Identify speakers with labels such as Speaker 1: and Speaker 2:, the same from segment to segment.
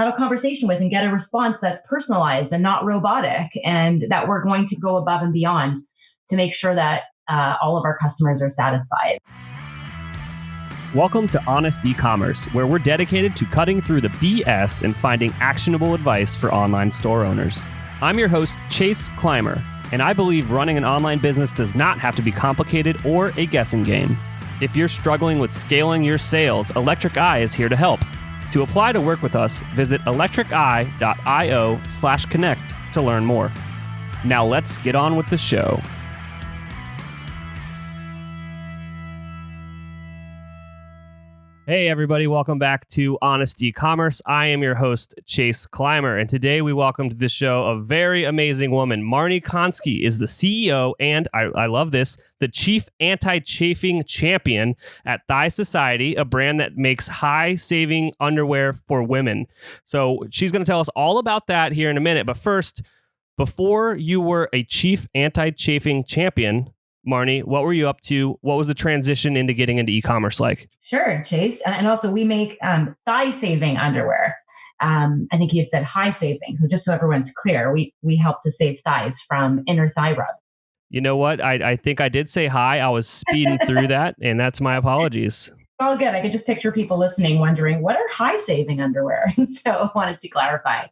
Speaker 1: have a conversation with and get a response that's personalized and not robotic, and that we're going to go above and beyond to make sure that all of our customers are satisfied.
Speaker 2: Welcome to Honest E-Commerce, where we're dedicated to cutting through the BS and finding actionable advice for online store owners. I'm your host, Chase Clymer, and I believe running an online business does not have to be complicated or a guessing game. If you're struggling with scaling your sales, Electric Eye is here to help. To apply to work with us, visit electriceye.io/connect to learn more. Now let's get on with the show. Hey everybody, welcome back to Honest E-Commerce. I am your host, Chase Clymer, and today we welcome to the show a very amazing woman. Marnie Consky is the CEO and, I love this, the Chief Anti-Chafing Champion at Thigh Society, a brand that makes high-saving underwear for women. So she's going to tell us all about that here in a minute. But first, before you were a Chief Anti-Chafing Champion, Marnie, what were you up to? What was the transition into getting into e-commerce like?
Speaker 1: Sure, Chase. And also we make thigh-saving underwear. I think you've said high-saving. So just so everyone's clear, we help to save thighs from inner thigh rub.
Speaker 2: You know what? I think I did say hi. I was speeding through that, and that's my apologies.
Speaker 1: All good. I could just picture people listening wondering, what are high-saving underwear? So I wanted to clarify.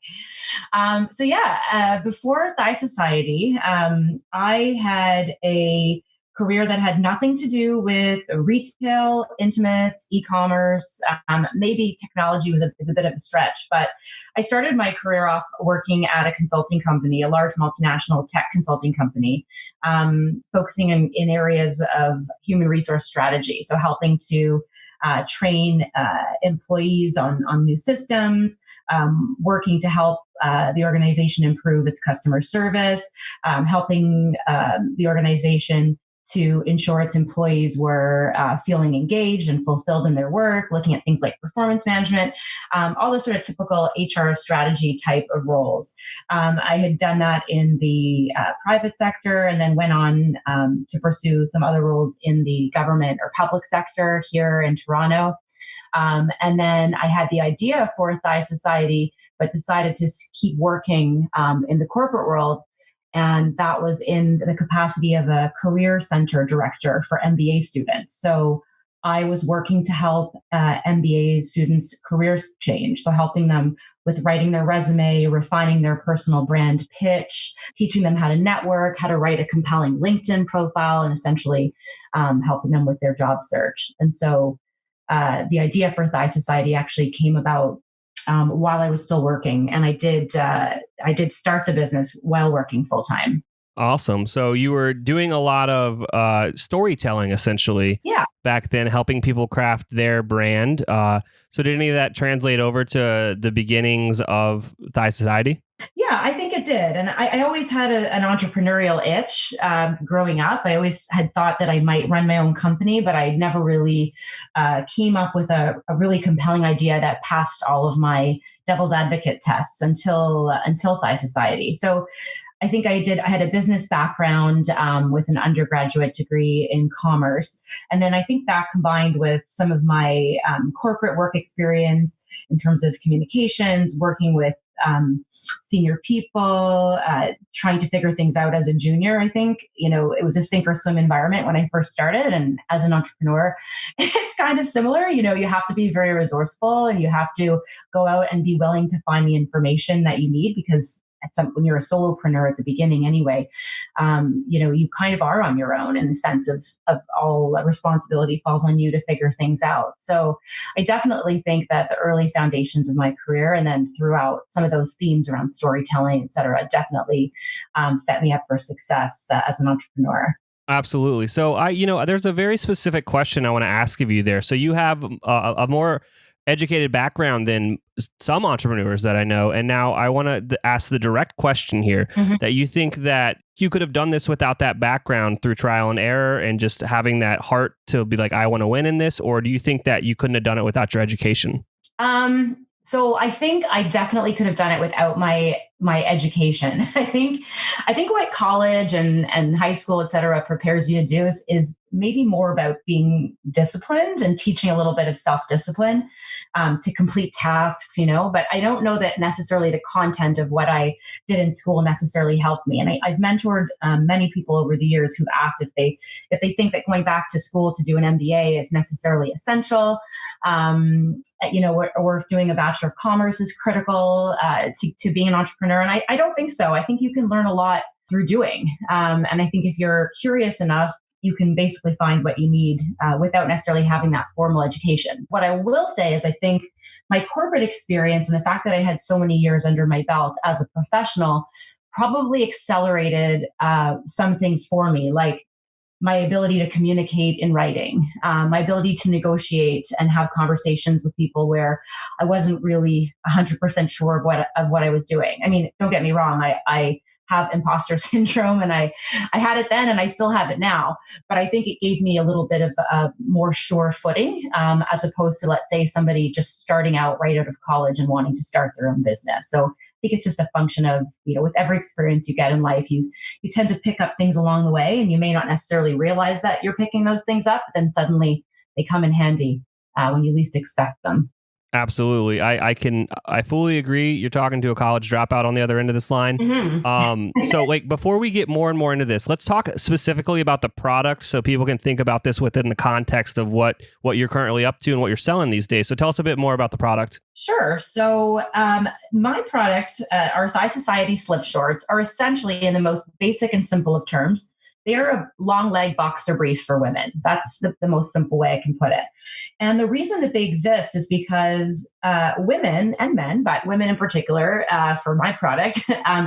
Speaker 1: Before Thigh Society, I had a career that had nothing to do with retail, intimates, e-commerce. Maybe technology is a bit of a stretch, but I started my career off working at a consulting company, a large multinational tech consulting company, focusing in areas of human resource strategy. So helping to train employees on new systems, working to help the organization improve its customer service, helping the organization to ensure its employees were feeling engaged and fulfilled in their work, looking at things like performance management, all the sort of typical HR strategy type of roles. I had done that in the private sector and then went on to pursue some other roles in the government or public sector here in Toronto. And then I had the idea for Thigh Society, but decided to keep working in the corporate world. And that was in the capacity of a career center director for MBA students. So I was working to help MBA students' careers change. So helping them with writing their resume, refining their personal brand pitch, teaching them how to network, how to write a compelling LinkedIn profile, and essentially helping them with their job search. And so the idea for Thigh Society actually came about while I was still working. And I did start the business while working full time.
Speaker 2: Awesome. So you were doing a lot of storytelling, essentially, back then, helping people craft their brand. So did any of that translate over to the beginnings of Thigh Society?
Speaker 1: Yeah, I think it did. And I always had an entrepreneurial itch growing up. I always had thought that I might run my own company, but I never really came up with a really compelling idea that passed all of my devil's advocate tests until Thigh Society. So I think I had a business background with an undergraduate degree in commerce. And then I think that combined with some of my corporate work experience in terms of communications, working with senior people, trying to figure things out as a junior. I think, it was a sink or swim environment when I first started. And as an entrepreneur, it's kind of similar. You have to be very resourceful and you have to go out and be willing to find the information that you need, because when you're a solopreneur at the beginning anyway, you kind of are on your own in the sense of all responsibility falls on you to figure things out. So I definitely think that the early foundations of my career and then throughout some of those themes around storytelling, et cetera, definitely set me up for success as an entrepreneur.
Speaker 2: Absolutely. So there's a very specific question I want to ask of you there. So you have a more educated background than some entrepreneurs that I know. And now I want to ask the direct question here, that you think that you could have done this without that background through trial and error and just having that heart to be like, I want to win in this? Or do you think that you couldn't have done it without your education?
Speaker 1: So I think I definitely could have done it without my education. I think what college and high school, et cetera, prepares you to do is maybe more about being disciplined and teaching a little bit of self-discipline to complete tasks, but I don't know that necessarily the content of what I did in school necessarily helped me. And I've mentored many people over the years who've asked if they think that going back to school to do an MBA is necessarily essential, or if doing a Bachelor of Commerce is critical to being an entrepreneur. And I don't think so. I think you can learn a lot through doing. And I think if you're curious enough, you can basically find what you need without necessarily having that formal education. What I will say is I think my corporate experience and the fact that I had so many years under my belt as a professional probably accelerated some things for me, like my ability to communicate in writing, my ability to negotiate and have conversations with people where I wasn't really 100% sure of what I was doing. I mean, don't get me wrong, I have imposter syndrome, and I had it then and I still have it now. But I think it gave me a little bit of a more sure footing as opposed to, let's say, somebody just starting out right out of college and wanting to start their own business. So I think it's just a function of, with every experience you get in life, you tend to pick up things along the way, and you may not necessarily realize that you're picking those things up, but then suddenly they come in handy when you least expect them.
Speaker 2: Absolutely. I fully agree. You're talking to a college dropout on the other end of this line.
Speaker 1: Mm-hmm.
Speaker 2: So before we get more and more into this, let's talk specifically about the product so people can think about this within the context of what you're currently up to and what you're selling these days. So tell us a bit more about the product.
Speaker 1: Sure. So my products, our Thigh Society slip shorts, are essentially, in the most basic and simple of terms, they're a long leg boxer brief for women. That's the most simple way I can put it. And the reason that they exist is because women and men, but women in particular, for my product,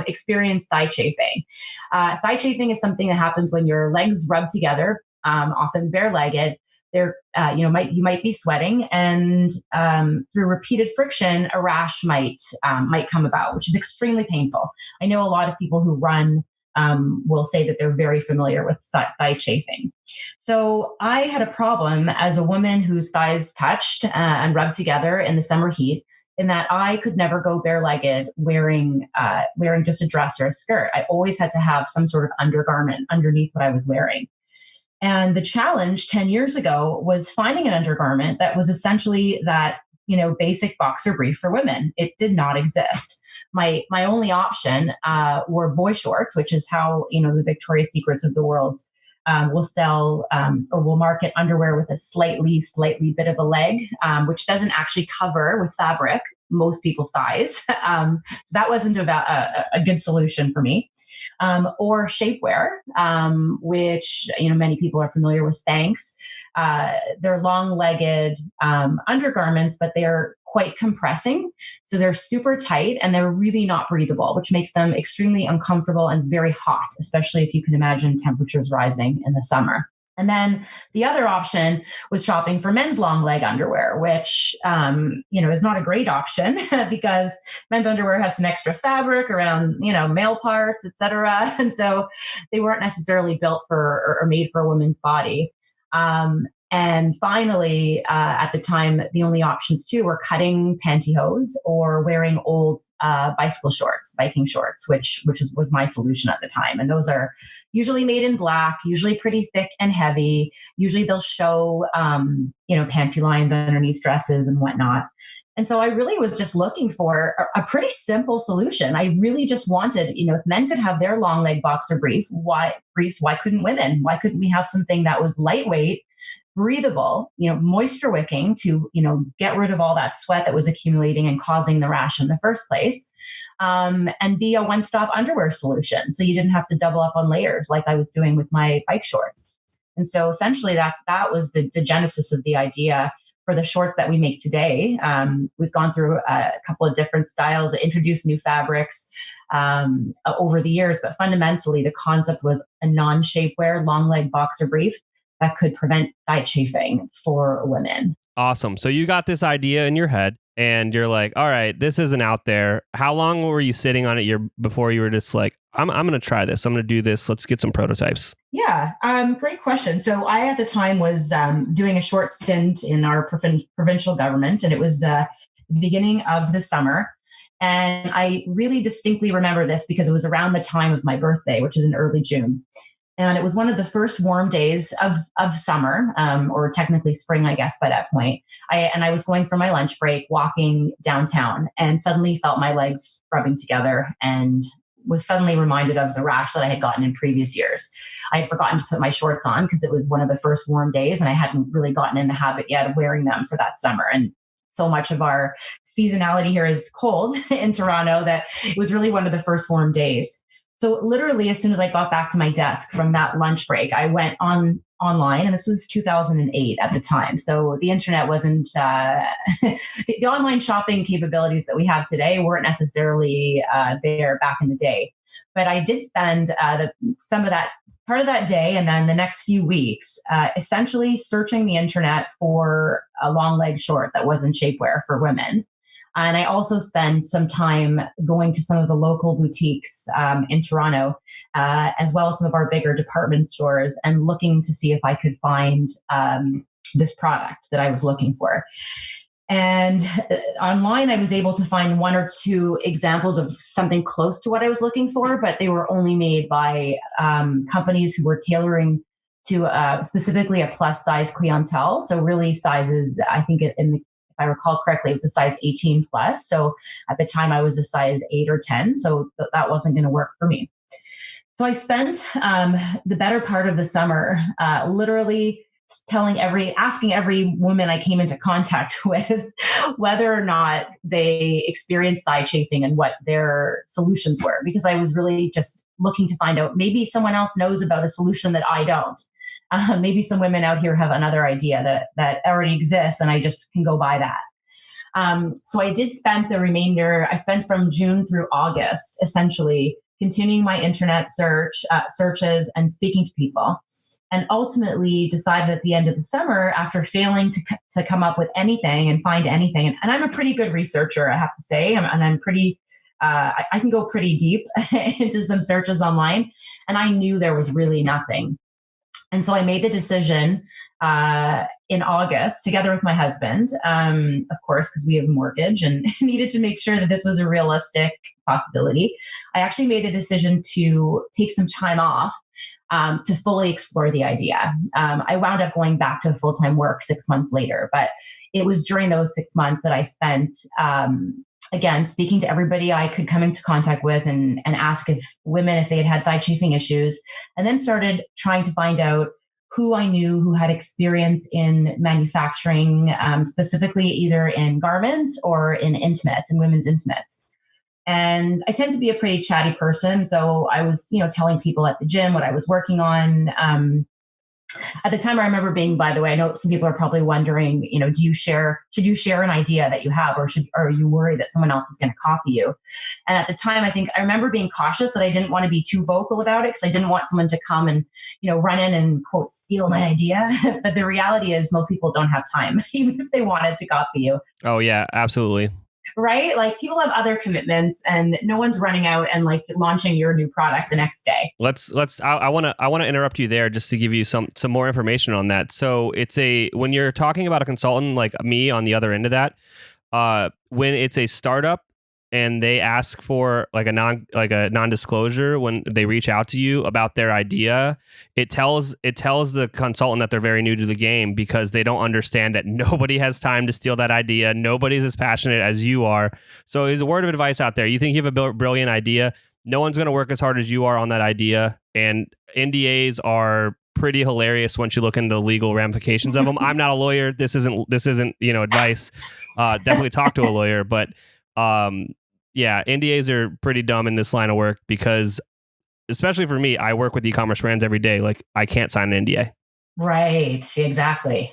Speaker 1: experience thigh chafing. Thigh chafing is something that happens when your legs rub together, often bare-legged. You might be sweating, and through repeated friction, a rash might come about, which is extremely painful. I know a lot of people who run will say that they're very familiar with thigh chafing. So I had a problem as a woman whose thighs touched and rubbed together in the summer heat, in that I could never go bare-legged wearing just a dress or a skirt. I always had to have some sort of undergarment underneath what I was wearing. And the challenge 10 years ago was finding an undergarment that was essentially that, basic boxer brief for women. It did not exist. My only option were boy shorts, which is how, the Victoria's Secrets of the world will sell or will market underwear with a slightly bit of a leg, which doesn't actually cover with fabric most people's thighs. So that wasn't about a good solution for me. Or shapewear, which, many people are familiar with Spanx. They're long-legged undergarments, but they're quite compressing. So they're super tight and they're really not breathable, which makes them extremely uncomfortable and very hot, especially if you can imagine temperatures rising in the summer. And then the other option was shopping for men's long leg underwear, which, is not a great option because men's underwear have some extra fabric around, male parts, et cetera. And so they weren't necessarily built for or made for a woman's body. And finally, at the time, the only options too were cutting pantyhose or wearing old biking shorts, which was my solution at the time. And those are usually made in black, usually pretty thick and heavy. Usually they'll show, panty lines underneath dresses and whatnot. And so I really was just looking for a pretty simple solution. I really just wanted, if men could have their long leg boxer briefs, why couldn't women? Why couldn't we have something that was lightweight, breathable, moisture-wicking to, get rid of all that sweat that was accumulating and causing the rash in the first place, and be a one-stop underwear solution. So you didn't have to double up on layers like I was doing with my bike shorts. And so essentially that was the genesis of the idea for the shorts that we make today. We've gone through a couple of different styles, introduced new fabrics over the years, but fundamentally the concept was a non-shapewear, long leg boxer brief that could prevent thigh chafing for women.
Speaker 2: Awesome. So you got this idea in your head and you're like, all right, this isn't out there. How long were you sitting on it before you were just like, I'm going to try this. I'm going to do this. Let's get some prototypes.
Speaker 1: Yeah, great question. So I, at the time, was doing a short stint in our provincial government, and it was the beginning of the summer. And I really distinctly remember this because it was around the time of my birthday, which is in early June. And it was one of the first warm days of summer, or technically spring, I guess, by that point. I was going for my lunch break, walking downtown, and suddenly felt my legs rubbing together and was suddenly reminded of the rash that I had gotten in previous years. I had forgotten to put my shorts on because it was one of the first warm days, and I hadn't really gotten in the habit yet of wearing them for that summer. And so much of our seasonality here is cold in Toronto that it was really one of the first warm days. So literally, as soon as I got back to my desk from that lunch break, I went online, and this was 2008 at the time. So the internet wasn't, the online shopping capabilities that we have today weren't necessarily there back in the day. But I did spend some of that part of that day and then the next few weeks essentially searching the internet for a long leg short that wasn't shapewear for women. And I also spent some time going to some of the local boutiques in Toronto, as well as some of our bigger department stores, and looking to see if I could find this product that I was looking for. And online, I was able to find one or two examples of something close to what I was looking for, but they were only made by companies who were tailoring to specifically a plus size clientele. So really sizes, I think if I recall correctly, it was a size 18 plus. So at the time I was a size 8 or 10. So that wasn't going to work for me. So I spent the better part of the summer literally asking every woman I came into contact with whether or not they experienced thigh chafing and what their solutions were, because I was really just looking to find out, maybe someone else knows about a solution that I don't. Maybe some women out here have another idea that already exists, and I just can go by that. So I did spend I spent from June through August, essentially continuing my internet searches and speaking to people, and ultimately decided at the end of the summer, after failing to come up with anything and find anything, and I'm a pretty good researcher, I have to say, and I'm pretty, I can go pretty deep into some searches online, and I knew there was really nothing. And so I made the decision in August, together with my husband, of course, because we have a mortgage and needed to make sure that this was a realistic possibility. I actually made the decision to take some time off to fully explore the idea. I wound up going back to full-time work 6 months later, but it was during those 6 months that I spent again, speaking to everybody I could come into contact with and ask if they had thigh chafing issues, and then started trying to find out who I knew who had experience in manufacturing, specifically either in garments or in intimates, in women's intimates. And I tend to be a pretty chatty person. So I was, telling people at the gym what I was working on. At the time, I remember being, by the way, I know some people are probably wondering, should you share an idea that you have, or are you worried that someone else is going to copy you? And at the time, I remember being cautious that I didn't want to be too vocal about it, because I didn't want someone to come and, run in and quote, steal my idea. But the reality is most people don't have time, even if they wanted to copy you.
Speaker 2: Oh yeah, absolutely.
Speaker 1: Right? Like people have other commitments, and no one's running out and like launching your new product the next day.
Speaker 2: I want to interrupt you there just to give you some more information on that. So when you're talking about a consultant like me on the other end of that, when it's a startup and they ask for like a non-disclosure when they reach out to you about their idea, it tells the consultant that they're very new to the game, because they don't understand that nobody has time to steal that idea. Nobody's as passionate as you are. So here's a word of advice out there. You think you have a brilliant idea. No one's going to work as hard as you are on that idea. And NDAs are pretty hilarious once you look into the legal ramifications of them. I'm not a lawyer. This isn't advice. Definitely talk to a lawyer, but yeah, NDAs are pretty dumb in this line of work, because especially for me, I work with e-commerce brands every day. Like I can't sign an NDA.
Speaker 1: Right. Exactly.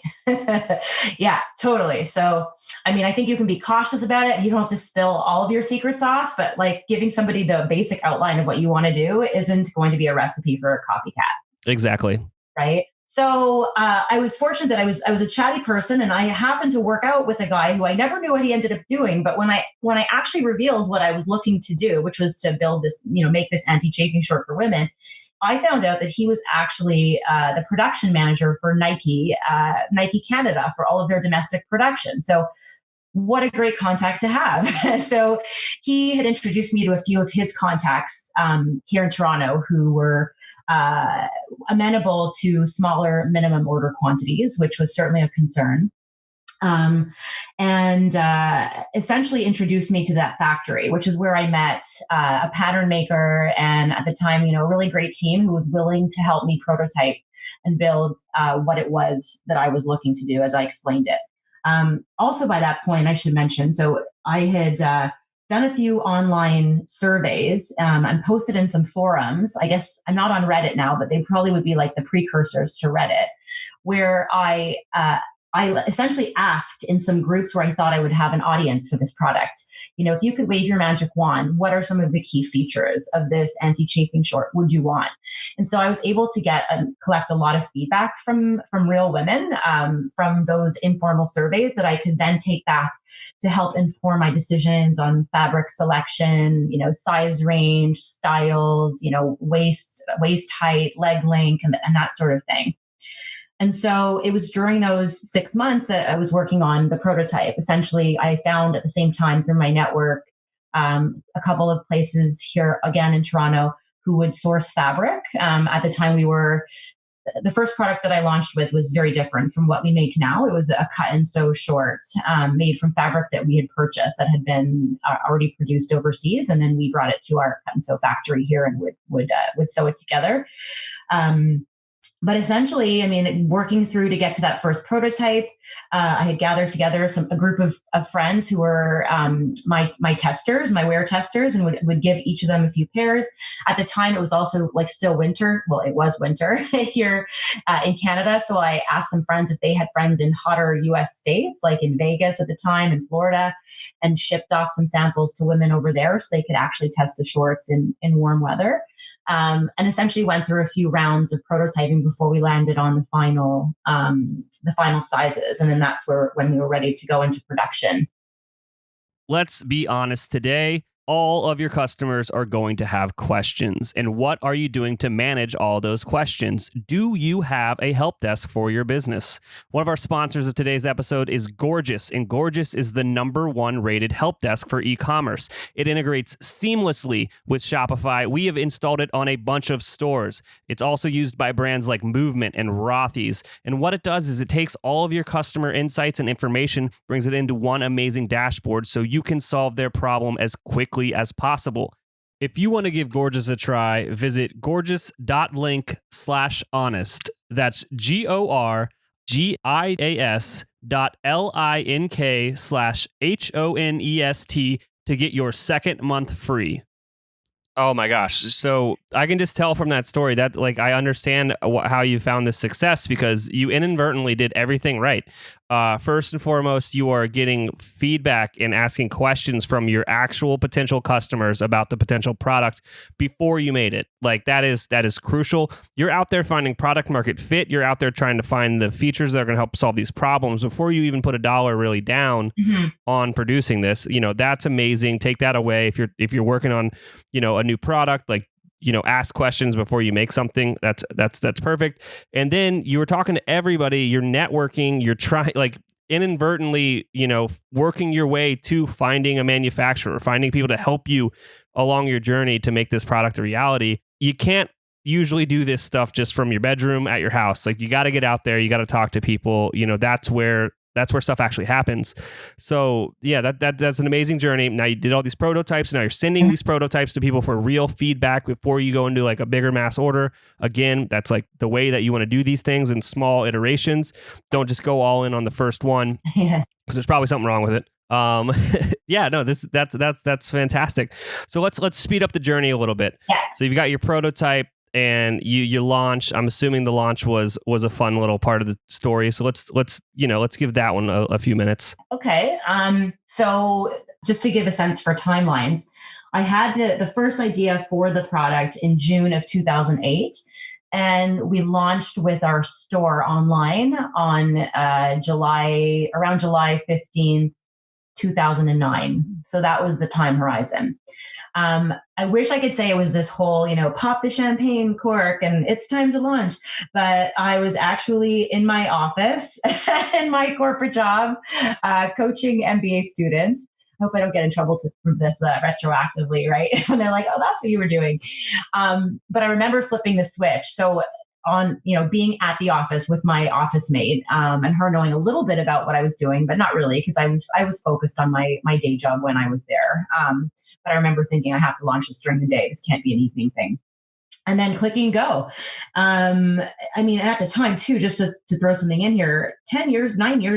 Speaker 1: Yeah, totally. So, I think you can be cautious about it. You don't have to spill all of your secret sauce, but like giving somebody the basic outline of what you want to do isn't going to be a recipe for a copycat.
Speaker 2: Exactly.
Speaker 1: Right. So I was fortunate that I was a chatty person, and I happened to work out with a guy who I never knew what he ended up doing. But when I actually revealed what I was looking to do, which was to build this, make this anti-chafing short for women, I found out that he was actually the production manager for Nike Canada, for all of their domestic production. So what a great contact to have. So he had introduced me to a few of his contacts here in Toronto who were amenable to smaller minimum order quantities, which was certainly a concern. And essentially introduced me to that factory, which is where I met a pattern maker and at the time, a really great team who was willing to help me prototype and build what it was that I was looking to do as I explained it. Also, by that point, I should mention, so I had done a few online surveys and posted in some forums. I guess I'm not on Reddit now, but they probably would be like the precursors to Reddit, where I essentially asked in some groups where I thought I would have an audience for this product, if you could wave your magic wand, what are some of the key features of this anti-chafing short would you want? And so I was able to collect a lot of feedback from real women, from those informal surveys that I could then take back to help inform my decisions on fabric selection, size range, styles, waist height, leg length, and that sort of thing. And so it was during those 6 months that I was working on the prototype. Essentially, I found at the same time through my network, a couple of places here again in Toronto who would source fabric. At the time the first product that I launched with was very different from what we make now. It was a cut and sew short made from fabric that we had purchased that had been already produced overseas. And then we brought it to our cut and sew factory here and would sew it together. But essentially, working through to get to that first prototype, I had gathered together a group of friends who were my testers, my wear testers, and would give each of them a few pairs. At the time, it was also still winter. Well, it was winter here in Canada. So I asked some friends if they had friends in hotter US states, like in Vegas at the time, in Florida, and shipped off some samples to women over there so they could actually test the shorts in warm weather. And essentially went through a few rounds of prototyping before we landed on the final sizes. And then that's when we were ready to go into production.
Speaker 2: Let's be honest today. All of your customers are going to have questions. And what are you doing to manage all those questions? Do you have a help desk for your business? One of our sponsors of today's episode is Gorgias, and Gorgias is the #1 rated help desk for e-commerce. It integrates seamlessly with Shopify. We have installed it on a bunch of stores. It's also used by brands like Movement and Rothy's. And what it does is it takes all of your customer insights and information, brings it into one amazing dashboard so you can solve their problem as quickly as possible. If you want to give Gorgias a try, visit gorgias.link/honest. That's GORGIAS.LINK/HONEST to get your second month free. Oh my gosh. So I can just tell from that story that I understand how you found this success because you inadvertently did everything right. First and foremost, you are getting feedback and asking questions from your actual potential customers about the potential product before you made it. That is crucial. You're out there finding product market fit. You're out there trying to find the features that are going to help solve these problems before you even put $1 really down on producing this. That's amazing. Take that away. If you're working on, a new product, ask questions before you make something. That's perfect. And then you were talking to everybody, you're networking, you're trying inadvertently, working your way to finding a manufacturer, finding people to help you along your journey to make this product a reality. You can't usually do this stuff just from your bedroom at your house. You got to get out there, you got to talk to people. That's where stuff actually happens. So yeah, that's an amazing journey. Now you did all these prototypes. Now you're sending these prototypes to people for real feedback before you go into a bigger mass order. Again, that's the way that you want to do these things in small iterations. Don't just go all in on the first one because there's probably something wrong with it. Yeah, no, that's fantastic. So let's speed up the journey a little bit.
Speaker 1: Yeah.
Speaker 2: So you've got your prototype. And you launch. I'm assuming the launch was a fun little part of the story. So let's give that one a few minutes.
Speaker 1: Okay. So just to give a sense for timelines, I had the first idea for the product in June of 2008, and we launched with our store online on around July 15th, 2009. So that was the time horizon. I wish I could say it was this whole, pop the champagne cork and it's time to launch. But I was actually in my office in my corporate job, coaching MBA students. hope I don't get in trouble for this retroactively, right? And they're like, oh, that's what you were doing. But I remember flipping the switch. So on, being at the office with my office mate, and her knowing a little bit about what I was doing, but not really, because I was focused on my day job when I was there. But I remember thinking, I have to launch this during the day. This can't be an evening thing. And then clicking go. At the time too, just to throw something in here, 10 years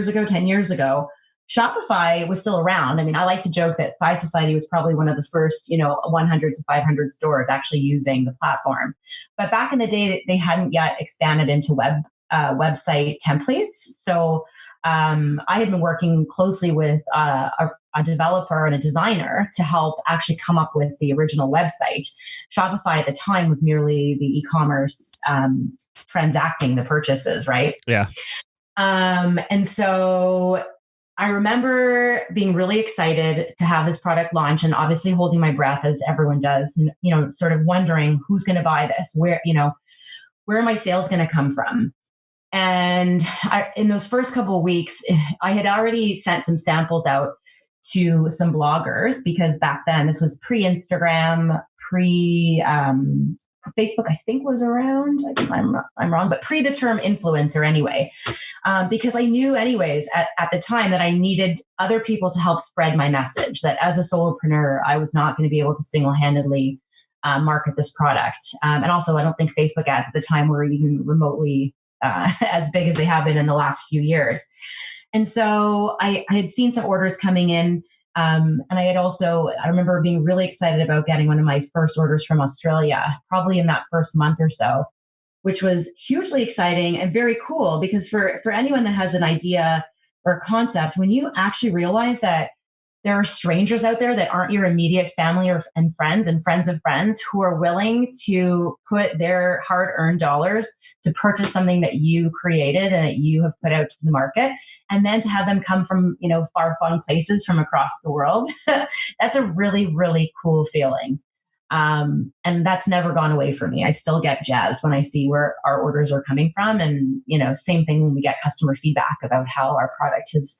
Speaker 1: ago, Shopify was still around. I like to joke that Thigh Society was probably one of the first, 100 to 500 stores actually using the platform. But back in the day, they hadn't yet expanded into website templates. So I had been working closely with a developer and a designer to help actually come up with the original website. Shopify at the time was merely the e-commerce transacting the purchases, right?
Speaker 2: Yeah.
Speaker 1: And so I remember being really excited to have this product launch and obviously holding my breath as everyone does, and, sort of wondering who's going to buy this, where are my sales going to come from? And in those first couple of weeks, I had already sent some samples out to some bloggers because back then this was pre-Instagram, Facebook, I think was around. I'm wrong, but pre the term influencer anyway, because I knew anyways at the time that I needed other people to help spread my message, that as a solopreneur, I was not going to be able to single-handedly market this product. And also, I don't think Facebook ads at the time were even remotely as big as they have been in the last few years. And so I had seen some orders coming in. And I remember being really excited about getting one of my first orders from Australia, probably in that first month or so, which was hugely exciting and very cool because for anyone that has an idea or a concept, when you actually realize that there are strangers out there that aren't your immediate family and friends of friends who are willing to put their hard-earned dollars to purchase something that you created and that you have put out to the market, and then to have them come from, far-flung places from across the world, that's a really, really cool feeling. And that's never gone away for me. I still get jazzed when I see where our orders are coming from. And, same thing when we get customer feedback about how our product has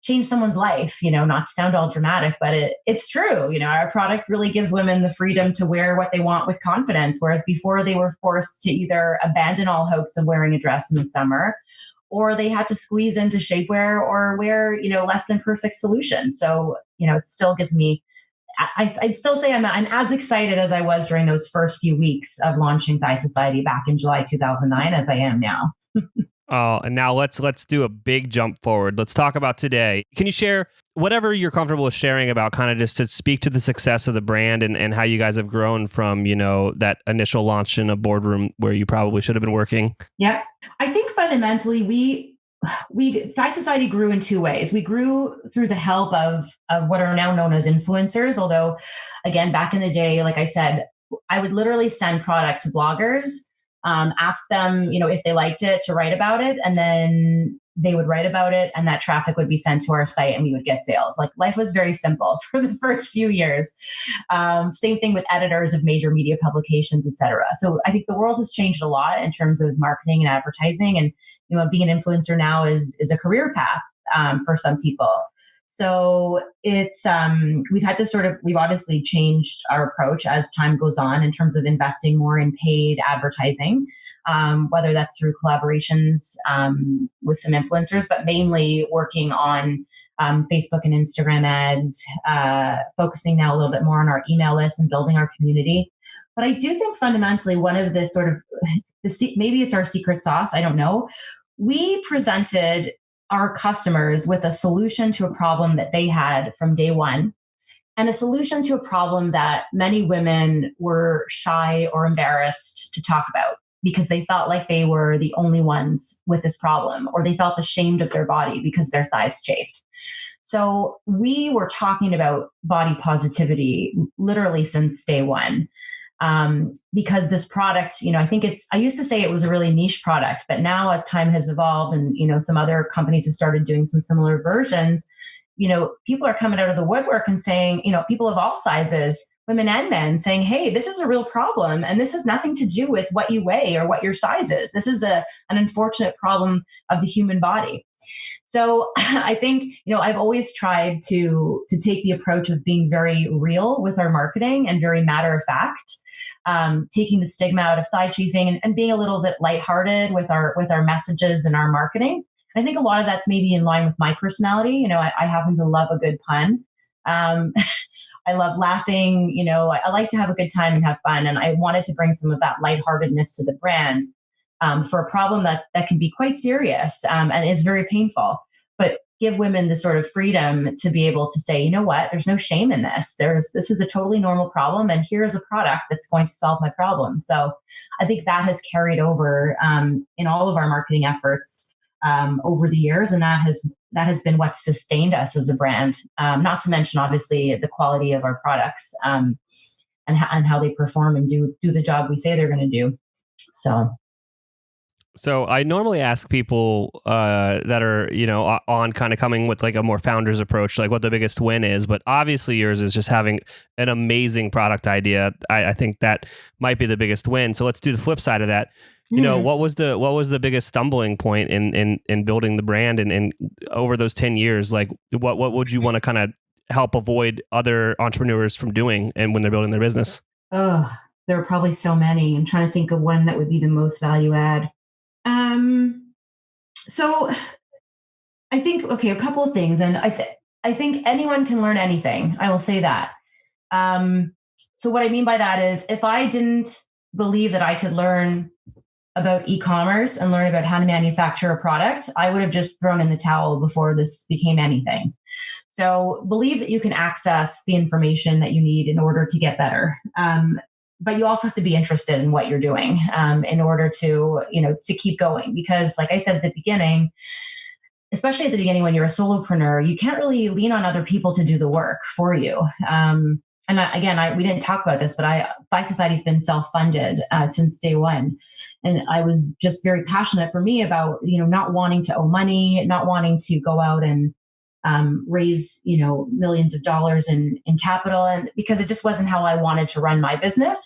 Speaker 1: change someone's life, not to sound all dramatic, but it's true. Our product really gives women the freedom to wear what they want with confidence. Whereas before they were forced to either abandon all hopes of wearing a dress in the summer, or they had to squeeze into shapewear or wear, less than perfect solutions. So, it still gives me, I'd still say I'm as excited as I was during those first few weeks of launching Thigh Society back in July 2009 as I am now.
Speaker 2: Oh, and now let's do a big jump forward. Let's talk about today. Can you share whatever you're comfortable with sharing about, kind of just to speak to the success of the brand and how you guys have grown from, that initial launch in a boardroom where you probably should have been working?
Speaker 1: Yeah. I think fundamentally Thigh Society grew in two ways. We grew through the help of what are now known as influencers. Although, again, back in the day, like I said, I would literally send product to bloggers, ask them, if they liked it, to write about it, and then they would write about it, and that traffic would be sent to our site, and we would get sales. Like, life was very simple for the first few years. Same thing with editors of major media publications, etc. So I think the world has changed a lot in terms of marketing and advertising, and being an influencer now is a career path for some people. So it's, we've obviously changed our approach as time goes on in terms of investing more in paid advertising, whether that's through collaborations with some influencers, but mainly working on Facebook and Instagram ads, focusing now a little bit more on our email list and building our community. But I do think fundamentally one of the sort of, maybe it's our secret sauce, I don't know. We presented our customers with a solution to a problem that they had from day one, and a solution to a problem that many women were shy or embarrassed to talk about because they felt like they were the only ones with this problem, or they felt ashamed of their body because their thighs chafed. So we were talking about body positivity literally since day one. Because this product, I used to say it was a really niche product, but now as time has evolved and, some other companies have started doing some similar versions, people are coming out of the woodwork and saying, people of all sizes, women and men, saying, hey, this is a real problem. And this has nothing to do with what you weigh or what your size is. This is an unfortunate problem of the human body. So I think, I've always tried to take the approach of being very real with our marketing and very matter of fact, taking the stigma out of thigh chafing and being a little bit lighthearted with our messages and our marketing. And I think a lot of that's maybe in line with my personality. I happen to love a good pun. I love laughing. I like to have a good time and have fun. And I wanted to bring some of that lightheartedness to the brand. For a problem that can be quite serious and it's very painful, but give women the sort of freedom to be able to say, you know what, there's no shame in this. This is a totally normal problem, and here's a product that's going to solve my problem. So I think that has carried over in all of our marketing efforts over the years, and that has been what sustained us as a brand. Not to mention, obviously, the quality of our products and how they perform and do the job we say they're going to do.
Speaker 2: So I normally ask people that are, on kind of coming with like a more founder's approach, like what the biggest win is. But obviously yours is just having an amazing product idea. I think that might be the biggest win. So let's do the flip side of that. What was the biggest stumbling point in building the brand and over those 10 years? Like what would you want to kind of help avoid other entrepreneurs from doing and when they're building their business?
Speaker 1: Oh, there are probably so many. I'm trying to think of one that would be the most value add. So I think, a couple of things. And I think anyone can learn anything. I will say that. So what I mean by that is if I didn't believe that I could learn about e-commerce and learn about how to manufacture a product, I would have just thrown in the towel before this became anything. So believe that you can access the information that you need in order to get better. But you also have to be interested in what you're doing in order to keep going. Because like I said at the beginning, especially at the beginning when you're a solopreneur, you can't really lean on other people to do the work for you. We didn't talk about this, but Phi Society's been self-funded since day one. And I was just very passionate for me about, not wanting to owe money, not wanting to go out and raise, millions of dollars in capital, and because it just wasn't how I wanted to run my business.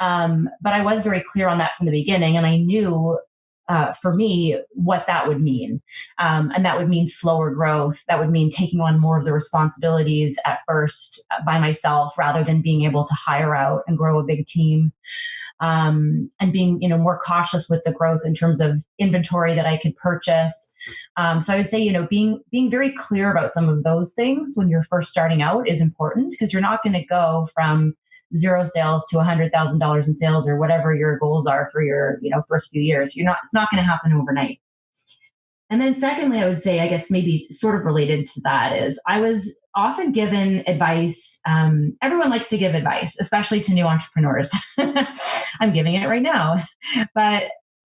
Speaker 1: But I was very clear on that from the beginning, and I knew for me what that would mean. And that would mean slower growth. That would mean taking on more of the responsibilities at first by myself rather than being able to hire out and grow a big team. And being, more cautious with the growth in terms of inventory that I could purchase. So I would say, being very clear about some of those things when you're first starting out is important, because you're not going to go from 0 sales to $100,000 in sales or whatever your goals are for your, first few years. It's not going to happen overnight. And then secondly, I would say, I guess maybe sort of related to that is I was often given advice. Everyone likes to give advice, especially to new entrepreneurs. I'm giving it right now. But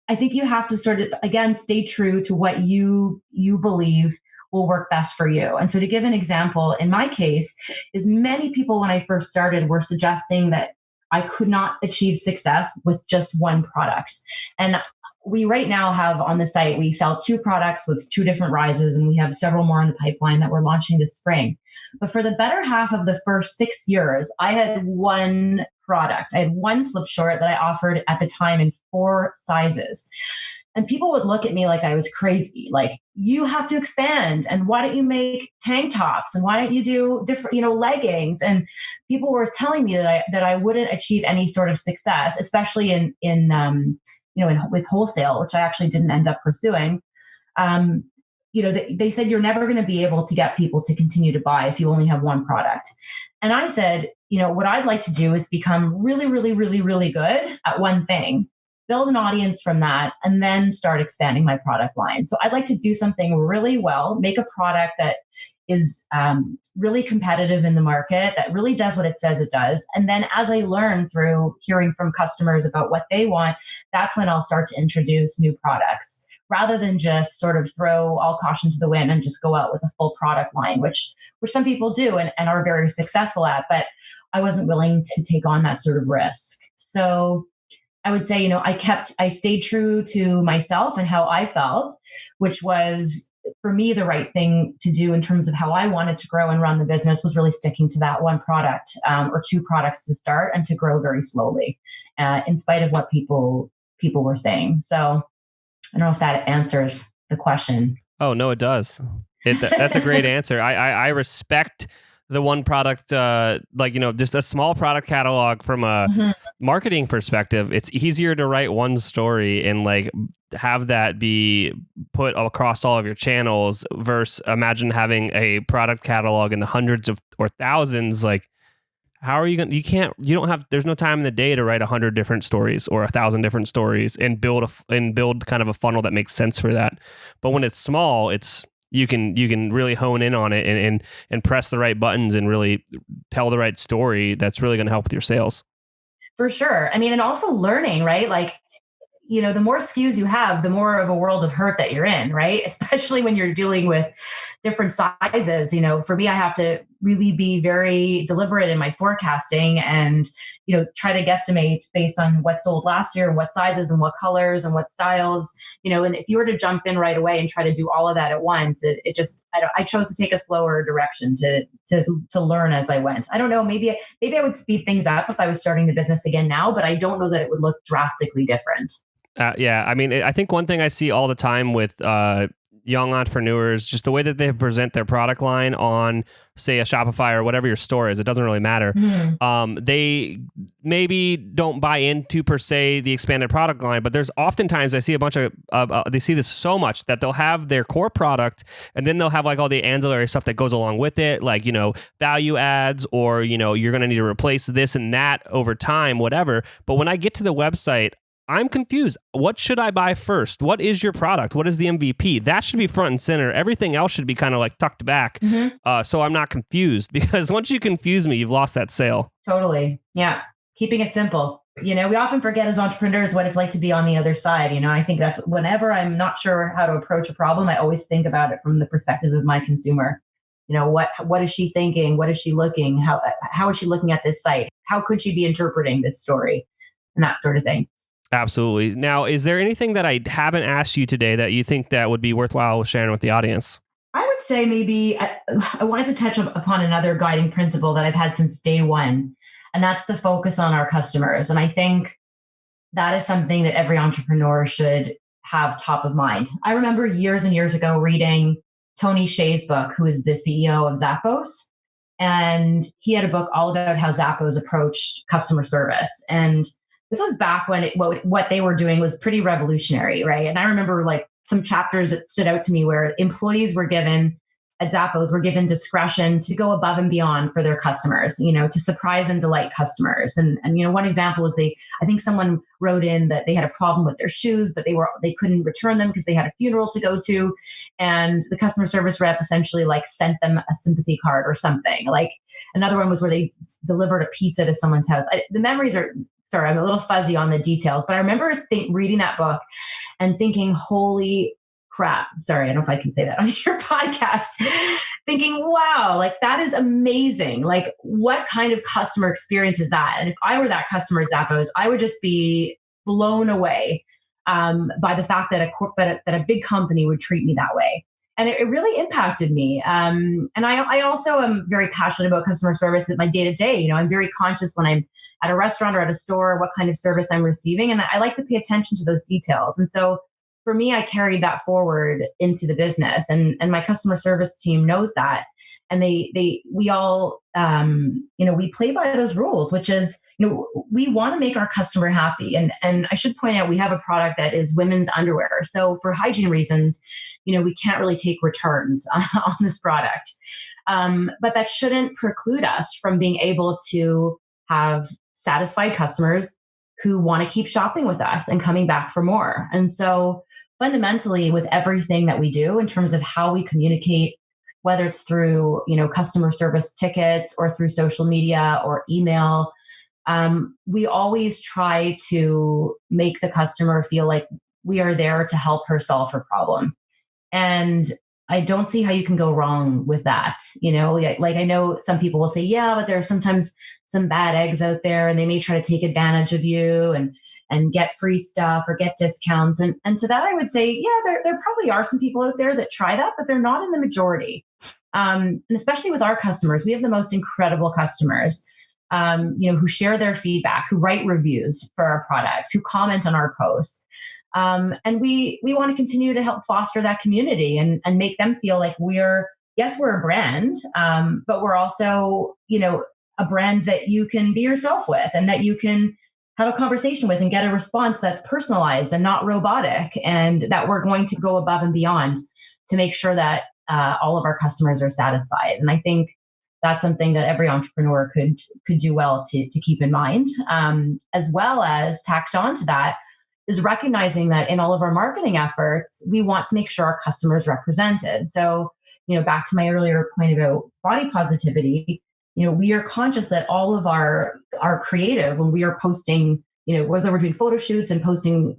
Speaker 1: I think you have to sort of, again, stay true to what you believe will work best for you. And so to give an example, in my case, is many people when I first started were suggesting that I could not achieve success with just one product. And we right now have on the site, we sell 2 products with 2 different rises, and we have several more in the pipeline that we're launching this spring. But for the better half of the first 6 years, I had one product. I had one slip short that I offered at the time in 4 sizes. And people would look at me like I was crazy. Like, you have to expand. And why don't you make tank tops? And why don't you do different, leggings? And people were telling me that I wouldn't achieve any sort of success, especially with wholesale, which I actually didn't end up pursuing. They said you're never going to be able to get people to continue to buy if you only have one product. And I said, what I'd like to do is become really, really, really, really good at one thing, build an audience from that, and then start expanding my product line. So I'd like to do something really well, make a product that is really competitive in the market, that really does what it says it does. And then as I learn through hearing from customers about what they want, that's when I'll start to introduce new products, rather than just sort of throw all caution to the wind and just go out with a full product line, which some people do and are very successful at. But I wasn't willing to take on that sort of risk. So I would say, I stayed true to myself and how I felt, which was for me the right thing to do in terms of how I wanted to grow and run the business, was really sticking to that one product or two products to start and to grow very slowly, in spite of what people were saying. So I don't know if that answers the question.
Speaker 2: Oh, no, it does. That's a great answer. I respect the one product, just a small product catalog from a marketing perspective. It's easier to write one story and have that be put across all of your channels versus imagine having a product catalog in the hundreds of or thousands. How are you going to, there's no time in the day to write 100 different stories or 1,000 different stories and build kind of a funnel that makes sense for that. But when it's small, you can really hone in on it and press the right buttons and really tell the right story that's really going to help with your sales.
Speaker 1: For sure. I mean, and also learning, right? The more SKUs you have, the more of a world of hurt that you're in, right? Especially when you're dealing with different sizes. For me, I have to really be very deliberate in my forecasting and, try to guesstimate based on what sold last year and what sizes and what colors and what styles, and if you were to jump in right away and try to do all of that at once, I chose to take a slower direction to learn as I went. I don't know, maybe I would speed things up if I was starting the business again now, but I don't know that it would look drastically different.
Speaker 2: Yeah. I mean, I think one thing I see all the time with young entrepreneurs, just the way that they present their product line on, say, a Shopify or whatever your store is, it doesn't really matter. They maybe don't buy into, per se, the expanded product line, but there's oftentimes I see a bunch of, they see this so much that they'll have their core product and then they'll have all the ancillary stuff that goes along with it, value adds, or, you're going to need to replace this and that over time, whatever. But when I get to the website, I'm confused. What should I buy first? What is your product? What is the MVP? That should be front and center. Everything else should be kind of tucked back. So I'm not confused, because once you confuse me, you've lost that sale.
Speaker 1: Totally. Yeah. Keeping it simple. We often forget as entrepreneurs what it's like to be on the other side. I think that's whenever I'm not sure how to approach a problem, I always think about it from the perspective of my consumer. What is she thinking? What is she looking? How is she looking at this site? How could she be interpreting this story? And that sort of thing.
Speaker 2: Absolutely. Now, is there anything that I haven't asked you today that you think that would be worthwhile sharing with the audience?
Speaker 1: I would say maybe I wanted to touch upon another guiding principle that I've had since day one, and that's the focus on our customers. And I think that is something that every entrepreneur should have top of mind. I remember years and years ago reading Tony Hsieh's book, who is the CEO of Zappos. And he had a book all about how Zappos approached customer service. And this was back when what they were doing was pretty revolutionary, right? And I remember some chapters that stood out to me where employees at Zappos were given discretion to go above and beyond for their customers, to surprise and delight customers. And one example was I think someone wrote in that they had a problem with their shoes, but they couldn't return them because they had a funeral to go to. And the customer service rep essentially sent them a sympathy card or something. Another one was where they delivered a pizza to someone's house. The memories are, sorry, I'm a little fuzzy on the details, but I remember reading that book and thinking, holy crap. Sorry, I don't know if I can say that on your podcast. Thinking, wow, that is amazing. What kind of customer experience is that? And if I were that customer at Zappos, I would just be blown away by the fact that a big company would treat me that way. And it really impacted me. And I also am very passionate about customer service in my day to day. I'm very conscious when I'm at a restaurant or at a store, what kind of service I'm receiving. And I like to pay attention to those details. And so for me, I carried that forward into the business, and my customer service team knows that. And we all, we play by those rules, which is, we want to make our customer happy. And I should point out, we have a product that is women's underwear. So for hygiene reasons, we can't really take returns on this product. But that shouldn't preclude us from being able to have satisfied customers who want to keep shopping with us and coming back for more. And so fundamentally, with everything that we do in terms of how we communicate, whether it's through, customer service tickets or through social media or email, we always try to make the customer feel like we are there to help her solve her problem. And I don't see how you can go wrong with that. I know some people will say, yeah, but there are sometimes some bad eggs out there and they may try to take advantage of you. and get free stuff or get discounts. And to that, I would say, yeah, there probably are some people out there that try that, but they're not in the majority. And especially with our customers, we have the most incredible customers, who share their feedback, who write reviews for our products, who comment on our posts. And we want to continue to help foster that community and make them feel like we're a brand, but we're also, a brand that you can be yourself with and that you can have a conversation with and get a response that's personalized and not robotic, and that we're going to go above and beyond to make sure that all of our customers are satisfied. And I think that's something that every entrepreneur could do well to keep in mind, as well as tacked on to that is recognizing that in all of our marketing efforts, we want to make sure our customers represented. So, back to my earlier point about body positivity, we are conscious that all of our creative, when we are posting, whether we're doing photo shoots and posting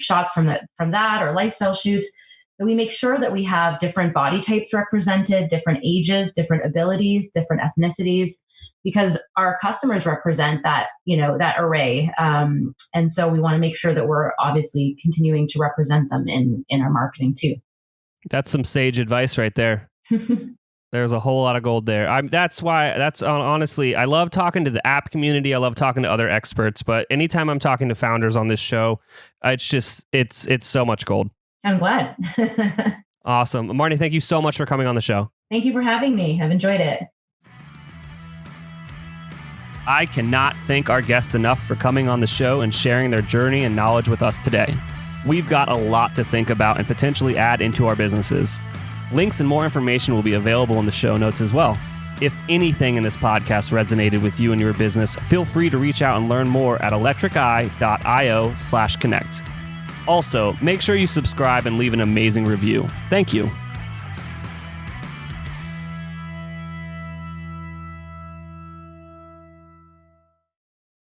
Speaker 1: shots from that or lifestyle shoots, that we make sure that we have different body types represented, different ages, different abilities, different ethnicities, because our customers represent that, that array. And so we want to make sure that we're obviously continuing to represent them in our marketing too.
Speaker 2: That's some sage advice right there. There's a whole lot of gold there. Honestly, I love talking to the app community. I love talking to other experts, but anytime I'm talking to founders on this show, it's so much gold.
Speaker 1: I'm glad.
Speaker 2: Awesome. Marnie, thank you so much for coming on the show.
Speaker 1: Thank you for having me. I've enjoyed it.
Speaker 2: I cannot thank our guests enough for coming on the show and sharing their journey and knowledge with us today. We've got a lot to think about and potentially add into our businesses. Links and more information will be available in the show notes as well. If anything in this podcast resonated with you and your business, feel free to reach out and learn more at electriceye.io/connect. Also, make sure you subscribe and leave an amazing review. Thank you.